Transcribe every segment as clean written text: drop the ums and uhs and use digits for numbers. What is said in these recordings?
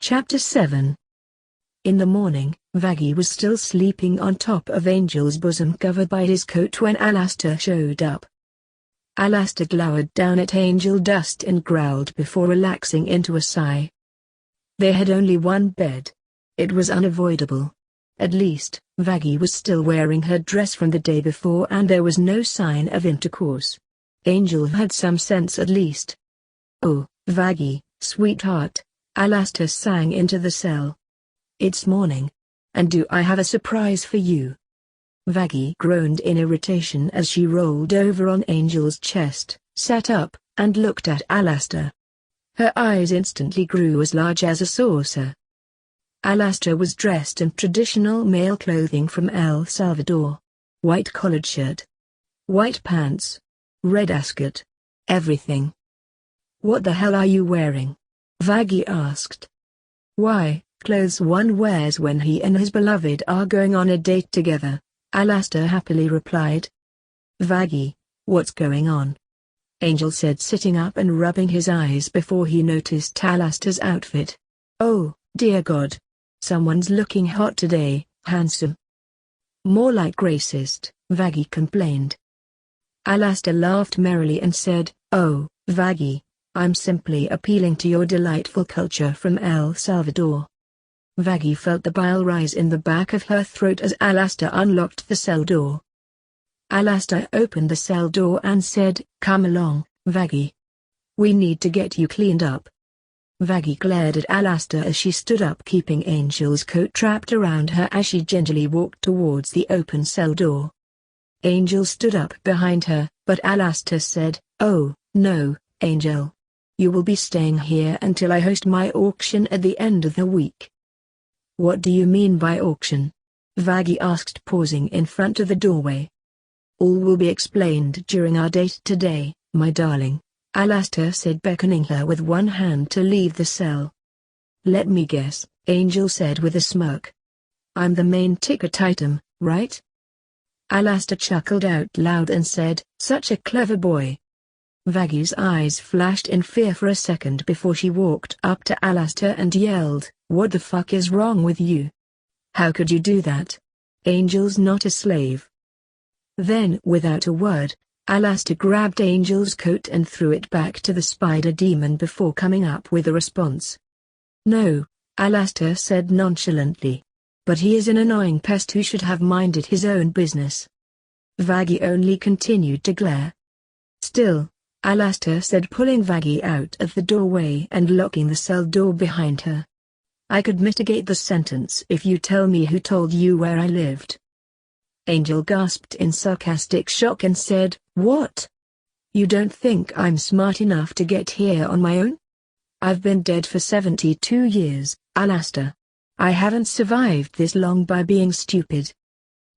Chapter 7. In the morning, Vaggie was still sleeping on top of Angel's bosom covered by his coat when Alastor showed up. Alastor glowered down at Angel Dust and growled before relaxing into a sigh. They had only one bed. It was unavoidable. At least, Vaggie was still wearing her dress from the day before and there was no sign of intercourse. Angel had some sense at least. "Oh, Vaggie, sweetheart," Alastor sang into the cell. "It's morning. And do I have a surprise for you?" Vaggie groaned in irritation as she rolled over on Angel's chest, sat up, and looked at Alastor. Her eyes instantly grew as large as a saucer. Alastor was dressed in traditional male clothing from El Salvador. White collared shirt. White pants. Red ascot. Everything. "What the hell are you wearing?" Vaggie asked. "Why, clothes one wears when he and his beloved are going on a date together," Alastor happily replied. "Vaggie, what's going on?" Angel said, sitting up and rubbing his eyes before he noticed Alastor's outfit. "Oh, dear God. Someone's looking hot today, handsome." "More like racist," Vaggie complained. Alastor laughed merrily and said, "Oh, Vaggie, I'm simply appealing to your delightful culture from El Salvador." Vaggie felt the bile rise in the back of her throat as Alastor unlocked the cell door. Alastor opened the cell door and said, "Come along, Vaggie. We need to get you cleaned up." Vaggie glared at Alastor as she stood up, keeping Angel's coat wrapped around her as she gingerly walked towards the open cell door. Angel stood up behind her, but Alastor said, "Oh, no, Angel. You will be staying here until I host my auction at the end of the week." "What do you mean by auction?" Vaggie asked, pausing in front of the doorway. "All will be explained during our date today, my darling," Alastor said, beckoning her with one hand to leave the cell. "Let me guess," Angel said with a smirk. "I'm the main ticket item, right?" Alastor chuckled out loud and said, "Such a clever boy." Vaggie's eyes flashed in fear for a second before she walked up to Alastor and yelled, "What the fuck is wrong with you? How could you do that? Angel's not a slave." Then, without a word, Alastor grabbed Angel's coat and threw it back to the spider demon before coming up with a response. "No," Alastor said nonchalantly. "But he is an annoying pest who should have minded his own business." Vaggie only continued to glare. "Still," Alastor said, pulling Vaggie out of the doorway and locking the cell door behind her. "I could mitigate the sentence if you tell me who told you where I lived." Angel gasped in sarcastic shock and said, "What? You don't think I'm smart enough to get here on my own? I've been dead for 72 years, Alastor. I haven't survived this long by being stupid."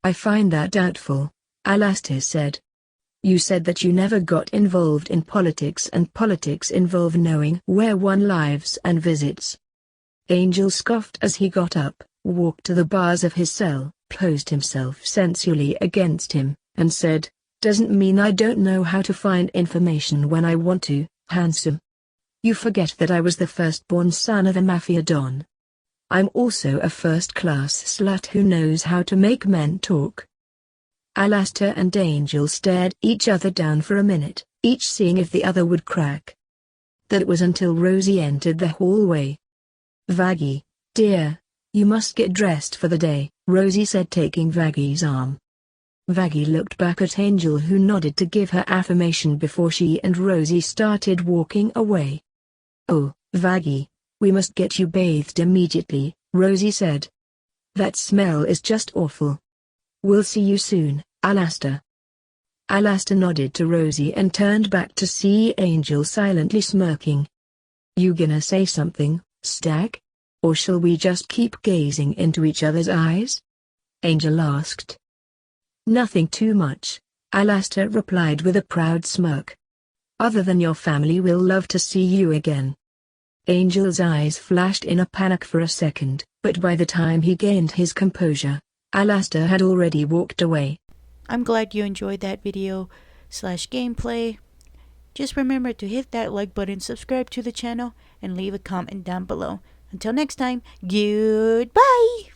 "I find that doubtful," Alastor said. "You said that you never got involved in politics, and politics involve knowing where one lives and visits." Angel scoffed as he got up, walked to the bars of his cell, posed himself sensually against him, and said, "Doesn't mean I don't know how to find information when I want to, handsome. You forget that I was the firstborn son of a mafia don. I'm also a first-class slut who knows how to make men talk." Alastor and Angel stared each other down for a minute, each seeing if the other would crack. That was until Rosie entered the hallway. "Vaggie, dear, you must get dressed for the day," Rosie said, taking Vaggie's arm. Vaggie looked back at Angel, who nodded to give her affirmation before she and Rosie started walking away. "Oh, Vaggie, we must get you bathed immediately," Rosie said. "That smell is just awful." "We'll see you soon, Alastor." Alastor nodded to Rosie and turned back to see Angel silently smirking. "You gonna say something, Stag? Or shall we just keep gazing into each other's eyes?" Angel asked. "Nothing too much," Alastor replied with a proud smirk. "Other than your family will love to see you again." Angel's eyes flashed in a panic for a second, but by the time he gained his composure, Alastor had already walked away. I'm glad you enjoyed that video/gameplay. Just remember to hit that like button, subscribe to the channel, and leave a comment down below. Until next time, goodbye!